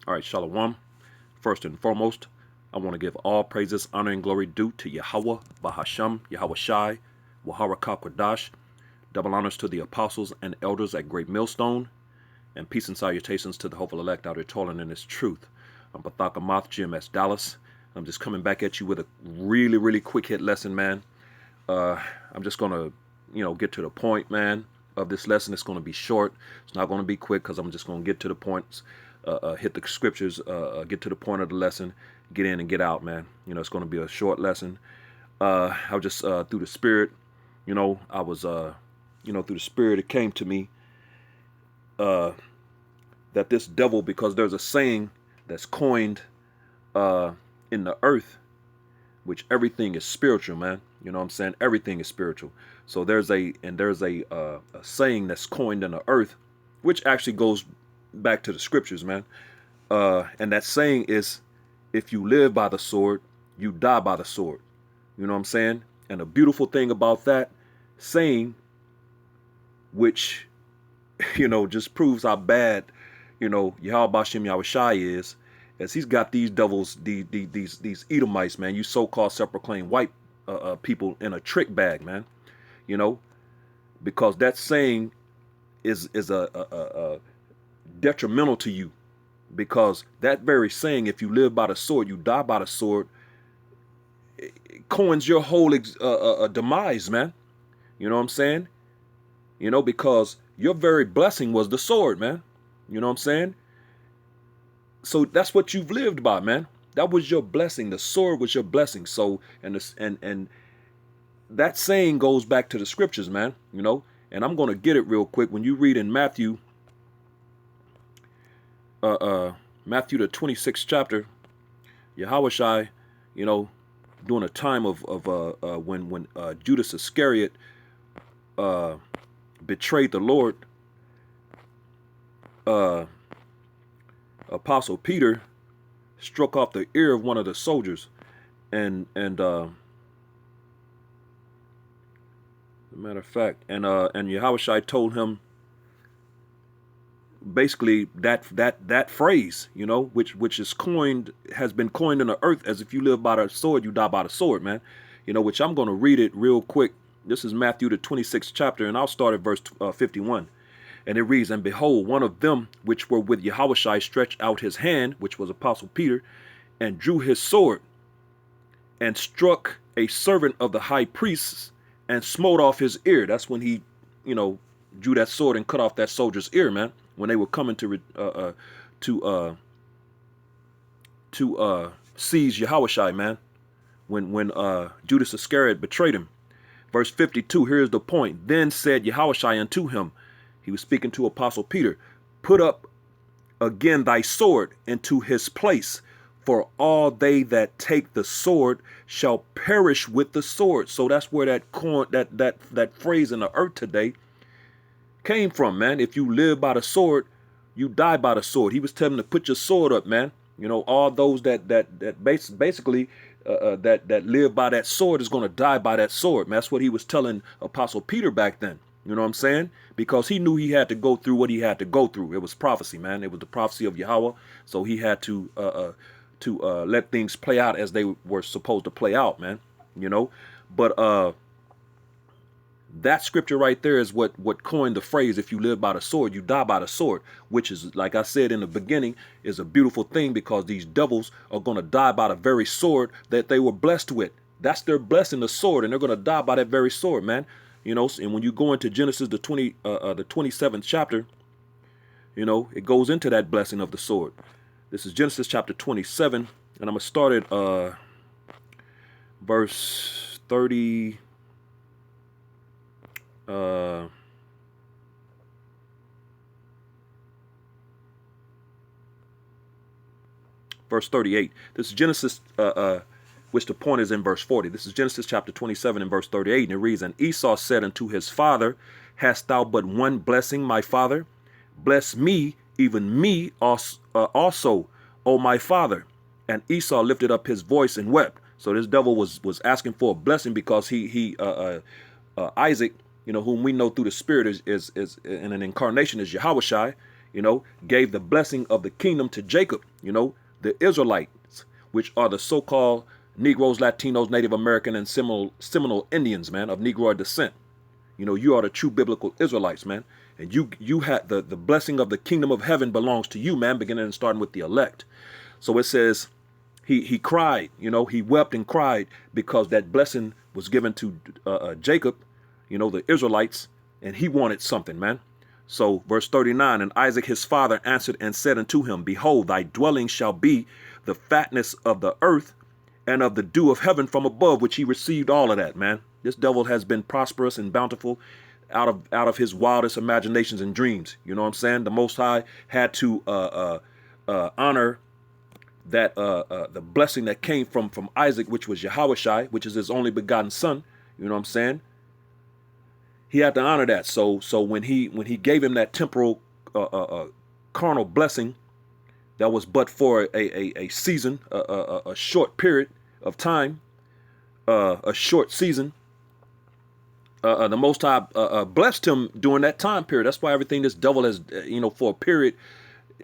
All right, Shalom. First and foremost, I want to give all praises, honor, and glory due to Yahweh, Bahasham, Yahweh Shai, Waharakah Kodash. Double honors to the apostles and elders at Great Millstone, and peace and salutations to the hopeful elect out here toiling in this truth. I'm Bathaka Moth, GMS Dallas. I'm just coming back at you with a really, really quick hit lesson, man. I'm just gonna, get to the point, man, of this lesson. It's gonna be short. It's not gonna be quick because I'm just gonna get to the points, hit the scriptures, get to the point of the lesson, get in and get out, man. It's gonna be a short lesson. I was just through the spirit, I was, through the spirit, it came to me that this devil, because there's a saying that's coined in the earth, which everything is spiritual, man. You know what I'm saying? Everything is spiritual. So there's a saying that's coined in the earth, which actually goes back to the scriptures, man. And that saying is, if you live by the sword, you die by the sword. You know what I'm saying? And the beautiful thing about that saying, which, just proves how bad, Yahweh Bashem Yahweh Shai is, as he's got these devils, these Edomites, man, you so-called self-proclaimed white people in a trick bag, man. Because that saying is a detrimental to you, because that very saying, if you live by the sword, you die by the sword, it coins your whole demise, man. You know what I'm saying? Because your very blessing was the sword, man. You know what I'm saying? So that's what you've lived by, man. That was your blessing. The sword was your blessing. So, and that saying goes back to the scriptures, man. And I'm gonna get it real quick. When you read in Matthew, Matthew the 26th chapter, Yahweh Shai, during a time of when Judas Iscariot betrayed the Lord, Apostle Peter struck off the ear of one of the soldiers, and matter of fact, and Yahushua told him basically that phrase, which is has been coined in the earth as, if you live by the sword, you die by the sword, man. Which I'm going to read it real quick. This is Matthew the 26th chapter, and I'll start at verse 51. And it reads, and behold, one of them which were with Yahushua stretched out his hand, which was Apostle Peter, and drew his sword, and struck a servant of the high priests, and smote off his ear. That's when he, drew that sword and cut off that soldier's ear, man. When they were coming to seize Yahushua, man. When Judas Iscariot betrayed him. Verse 52. Here's the point. Then said Yahushua unto him, he was speaking to Apostle Peter, put up again thy sword into his place, for all they that take the sword shall perish with the sword. So that's where that phrase in the earth today came from, man. If you live by the sword, you die by the sword. He was telling them to put your sword up, man. All those that basically that live by that sword is going to die by that sword, man. That's what he was telling Apostle Peter back then. You know what I'm saying? Because he knew he had to go through what he had to go through. It was prophecy, man. It was the prophecy of Yahweh. So he had to let things play out as they were supposed to play out, man. But that scripture right there is what coined the phrase, if you live by the sword, you die by the sword, which is, like I said in the beginning, is a beautiful thing, because these devils are going to die by the very sword that they were blessed with. That's their blessing, the sword, and they're going to die by that very sword, man. And when you go into Genesis, the 27th chapter, it goes into that blessing of the sword. This is Genesis chapter 27, and I'm going to start at verse 30. Verse 38. This is Genesis, which the point is in verse 40. This is Genesis chapter 27 and verse 38. And it reads, and Esau said unto his father, hast thou but one blessing, my father? Bless me, even me also, O my father. And Esau lifted up his voice and wept. So this devil was asking for a blessing, because Isaac, whom we know through the spirit is in an incarnation, is Yahushai. you know, gave the blessing of the kingdom to Jacob, you know, the Israelites, which are the so-called Negroes, Latinos, Native American, and Seminole Indians, man, of Negro descent. You know, you are the true biblical Israelites, man. And you had the blessing of the kingdom of heaven belongs to you, man, beginning and starting with the elect. So it says he cried, you know, he wept and cried because that blessing was given to Jacob, you know, the Israelites, and he wanted something, man. So verse 39, and Isaac his father answered and said unto him, behold, thy dwelling shall be the fatness of the earth and of the dew of heaven from above, which he received all of that, man. This devil has been prosperous and bountiful out of his wildest imaginations and dreams. You know what I'm saying? The Most High had to honor that the blessing that came from Isaac, which was Yahushai, which is his only begotten son. You know what I'm saying? He had to honor that. So when he gave him that temporal carnal blessing, that was but for a season, a short period of time, a short season. The Most High blessed him during that time period. That's why everything this devil has, you know, for a period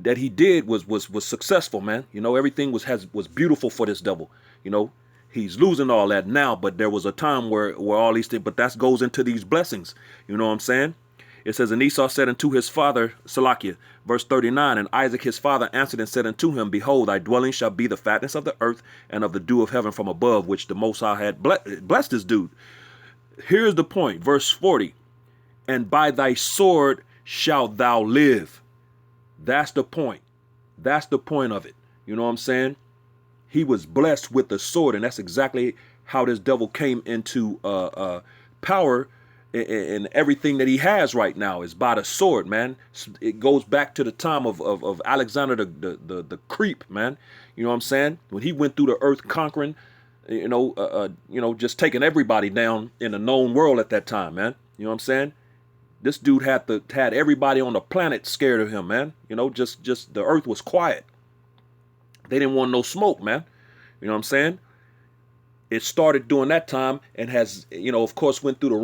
that he did was successful, man. You know, everything was beautiful for this devil. You know, he's losing all that now, but there was a time where all these things, but that goes into these blessings. You know what I'm saying? It says, and Esau said unto his father, Salakia, verse 39, and Isaac his father answered and said unto him, behold, thy dwelling shall be the fatness of the earth and of the dew of heaven from above, which the Most High had blessed this dude. Here's the point, verse 40, and by thy sword shalt thou live. That's the point. That's the point of it. You know what I'm saying? He was blessed with the sword, and that's exactly how this devil came into power, and everything that he has right now is by the sword, man. It goes back to the time of Alexander the creep, man. You know what I'm saying? When he went through the earth conquering, you know, just taking everybody down in the known world at that time, man. You know what I'm saying? This dude had everybody on the planet scared of him, man. You know, just the earth was quiet. They didn't want no smoke, man. You know what I'm saying? It started during that time and has, you know, of course, went through the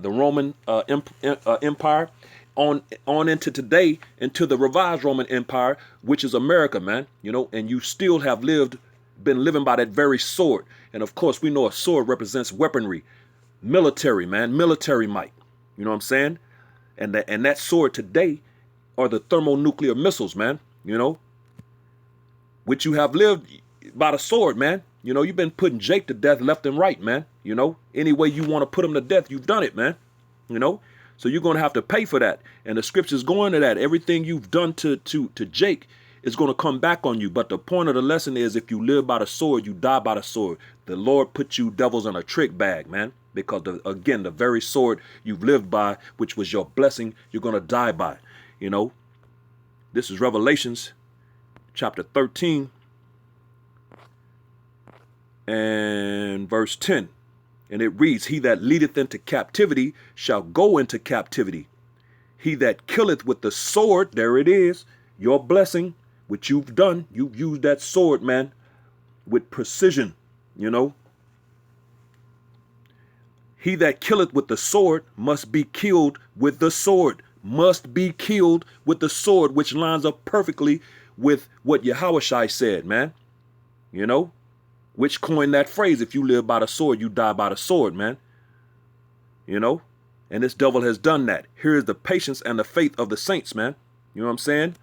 Roman Empire on into today, into the revised Roman Empire, which is America, man. You know, and you still have been living by that very sword. And of course, we know a sword represents weaponry, military, man, military might. You know what I'm saying? And that sword today are the thermonuclear missiles, man. You know, which you have lived by the sword, man. You know, you've been putting Jake to death left and right, man. You know, any way you want to put him to death, you've done it, man. You know, so you're going to have to pay for that. And the scriptures go into that. Everything you've done to Jake is going to come back on you. But the point of the lesson is, if you live by the sword, you die by the sword. The Lord put you devils in a trick bag, man. Because, again, the very sword you've lived by, which was your blessing, you're going to die by. You know, this is Revelations chapter 13 and verse 10. And it reads, he that leadeth into captivity shall go into captivity. He that killeth with the sword, there it is, your blessing, which you've done. You've used that sword, man, with precision, you know. He that killeth with the sword must be killed with the sword. Must be killed with the sword, which lines up perfectly with what Yahushai said, man. You know, which coined that phrase, if you live by the sword, you die by the sword, man. You know, and this devil has done that. Here is the patience and the faith of the saints, man. You know what I'm saying?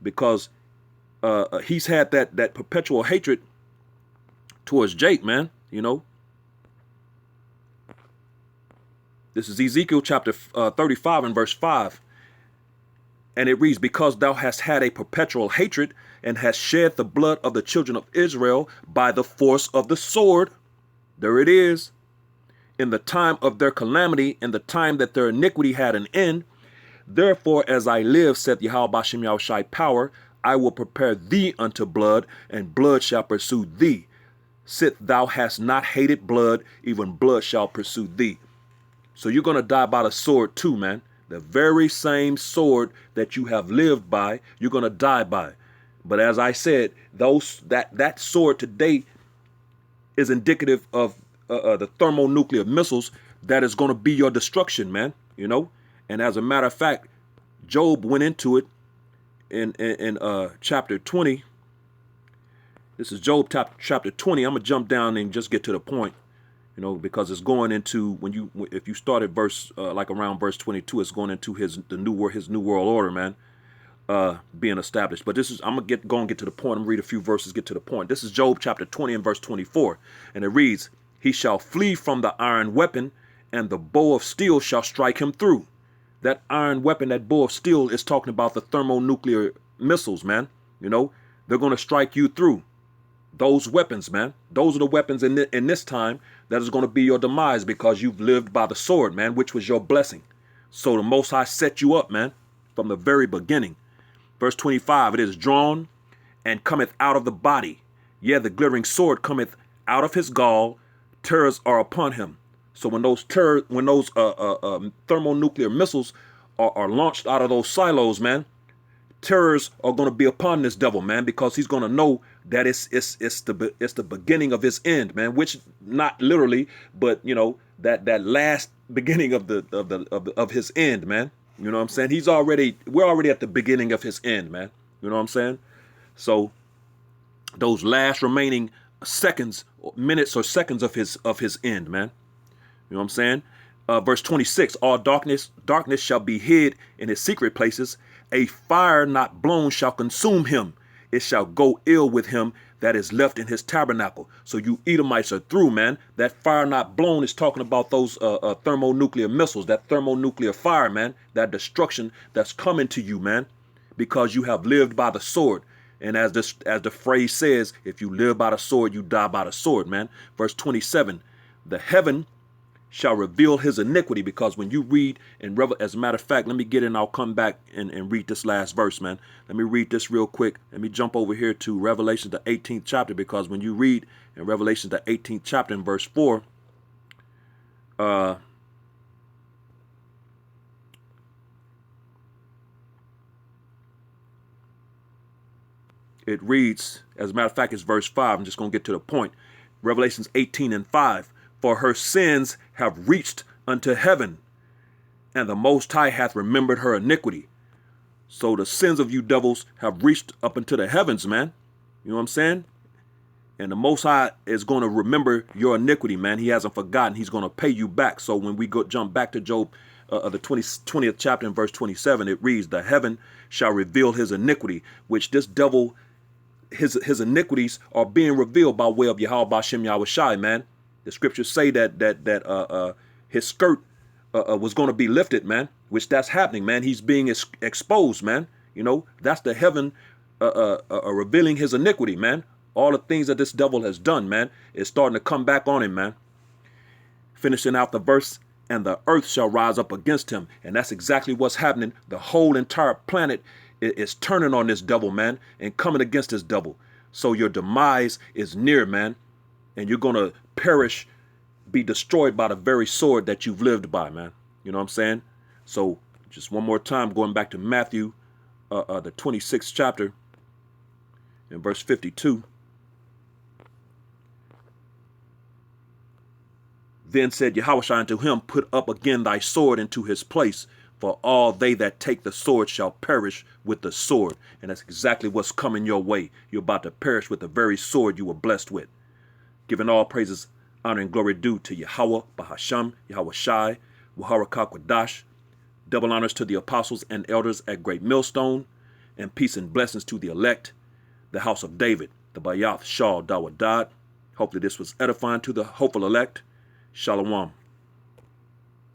Because he's had that perpetual hatred towards Jake, man. You know, this is Ezekiel chapter 35 and verse 5. And it reads, because thou hast had a perpetual hatred and hast shed the blood of the children of Israel by the force of the sword. There it is. In the time of their calamity, in the time that their iniquity had an end. Therefore, as I live, saith Yahweh Bashem Yahushai power, I will prepare thee unto blood, and blood shall pursue thee. Sith thou hast not hated blood, even blood shall pursue thee. So you're going to die by the sword too, man. The very same sword that you have lived by, you're going to die by. But as I said, that sword today is indicative of the thermonuclear missiles that is going to be your destruction, man. You know, and as a matter of fact, Job went into it in chapter 20. This is Job chapter 20. I'm gonna jump down and just get to the point, because it's going into if you start at verse like around verse 22, it's going into his new world order, man, being established. But I'm gonna get to the point. I'm gonna read a few verses, get to the point. This is Job chapter 20 and verse 24, and it reads, "He shall flee from the iron weapon, and the bow of steel shall strike him through." That iron weapon, that bow of steel, is talking about the thermonuclear missiles, man. They're gonna strike you through. Those weapons, man, those are the weapons in this time that is going to be your demise, because you've lived by the sword, man, which was your blessing. So the Most High set you up, man, from the very beginning. Verse 25, "It is drawn and cometh out of the body. Yea, the glittering sword cometh out of his gall. Terrors are upon him." So when those thermonuclear missiles are launched out of those silos, man, terrors are going to be upon this devil, man, because he's going to know that it's the beginning of his end, man. Which, not literally, but that last beginning of his end, man. You know what I'm saying? We're already at the beginning of his end, man. You know what I'm saying? So those last remaining minutes or seconds of his end, man. You know what I'm saying? Verse 26, "All darkness shall be hid in his secret places. A fire not blown shall consume him. It shall go ill with him that is left in his tabernacle." So you Edomites are through, man. That fire not blown is talking about those thermonuclear missiles, that thermonuclear fire, man, that destruction that's coming to you, man, because you have lived by the sword. And as the phrase says, if you live by the sword, you die by the sword, man. Verse 27, "The heaven shall reveal his iniquity," because when you read as a matter of fact, let me get in, I'll come back and read this last verse, man. Let me read this real quick. Let me jump over here to Revelation, the 18th chapter, because when you read in Revelation, the 18th chapter, in verse 4, it reads, as a matter of fact, it's verse 5. I'm just going to get to the point. Revelations 18 and 5. "For her sins have reached unto heaven, and the Most High hath remembered her iniquity." So the sins of you devils have reached up into the heavens, man. You know what I'm saying? And the Most High is going to remember your iniquity, man. He hasn't forgotten. He's going to pay you back. So when we jump back to Job, the 20th chapter in verse 27, it reads, "The heaven shall reveal his iniquity," which this devil, his iniquities are being revealed by way of Yahweh Bashem Yahweh Shai, man. The scriptures say that his skirt was going to be lifted, man, which that's happening, man. He's being exposed, man. That's the heaven revealing his iniquity, man. All the things that this devil has done, man, is starting to come back on him, man. Finishing out the verse, "And the earth shall rise up against him." And that's exactly what's happening. The whole entire planet is turning on this devil, man, and coming against this devil. So your demise is near, man. And you're going to perish, be destroyed by the very sword that you've lived by, man. You know what I'm saying? So just one more time, going back to Matthew, the 26th chapter, in verse 52. "Then said Yahushua unto him, Put up again thy sword into his place, for all they that take the sword shall perish with the sword." And that's exactly what's coming your way. You're about to perish with the very sword you were blessed with. Giving all praises, honor, and glory due to Yahweh, Bahasham, Yahweh Shai, Waharakah Quadash. Double honors to the apostles and elders at Great Millstone, and peace and blessings to the elect, the house of David, the Bayath Shal Dawadad. Hopefully this was edifying to the hopeful elect. Shalom.